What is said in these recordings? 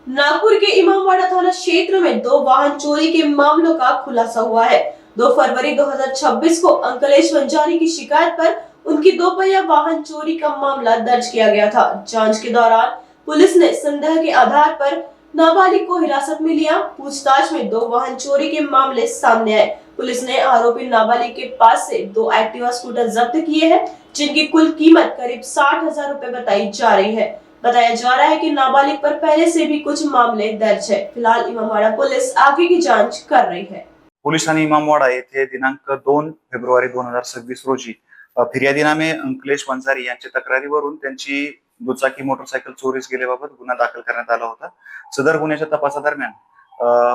नागपुर के इमामबाड़ा थाना क्षेत्र में दो वाहन चोरी के मामलों का खुलासा हुआ है। 2 फरवरी 2026 को अंकलेश वंजारी की शिकायत पर उनकी दोपहिया वाहन चोरी का मामला दर्ज किया गया था। जांच के दौरान पुलिस ने संदेह के आधार पर नाबालिग को हिरासत में लिया। पूछताछ में 2 वाहन चोरी के मामले सामने आए। पुलिस ने आरोपी नाबालिग के पास से 2 एक्टिवा स्कूटर जब्त किए हैं, जिनकी कुल कीमत करीब 60,000 रुपए बताई जा रही है। बताया जा रहा है कि नाबालिग पर पहले से भी कुछ मामले दर्ज है। फिलहाल इमामवाड़ा पुलिस आगे की जांच कर रही है। पोलिसांनी इमामवाड़ा येथे दिनांक 2 फेब्रुवारी 2026 रोजी फिर्यादीनामे अंकलेश वंजारी यांच्या तक्रारीवरून त्यांची दुचाकी मोटरसायकल चोरीस गेल्याबाबत गुन्हा दाखल करण्यात आला होता। सदर गुन्ह्याच्या तपासादरम्यान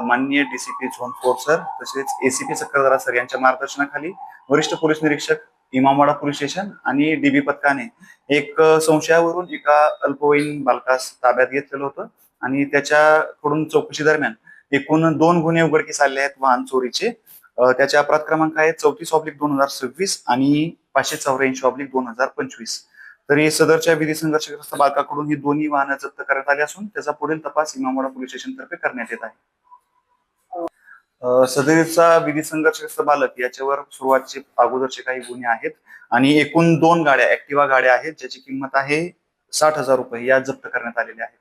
माननीय डीसीपी झोन 4 सर तसेच एसीपी चक्रधरा सर यांच्या मार्गदर्शनाखाली वरिष्ठ पोलीस निरीक्षक इमामवाड़ा पुलिस स्टेशन आणि डीबी पथकाने एक संशयावरून एका अल्पवयीन बालकास ताब्यात घेतलेलं होतं आणि त्याच्याकडून चौकशी दरम्यान एकूण 2 गुन्हे उघडकीस आले आहेत वाहन चोरीचे। त्याचे अपराध क्रमांक आहेत 34/2026 आणि 584/2025। तरी सदरच्या विधी संघर्षग्रस्त बालकाकडून ही दोन्ही वाहनं जप्त करण्यात आली असून त्याचा पुढील तपास इमामवाड़ा पोलीस स्टेशन तर्फे करण्यात येत आहे। सदरीचा विधी संघर्षग्रस्त बालक याच्यावर सुरुवातीचे अगोदरचे काही गुन्हे आहेत आणि एकूण 2 गाड्या ऍक्टिवा गाड्या आहेत ज्याची किंमत आहे 60,000 रुपये या जप्त करण्यात आलेल्या आहेत।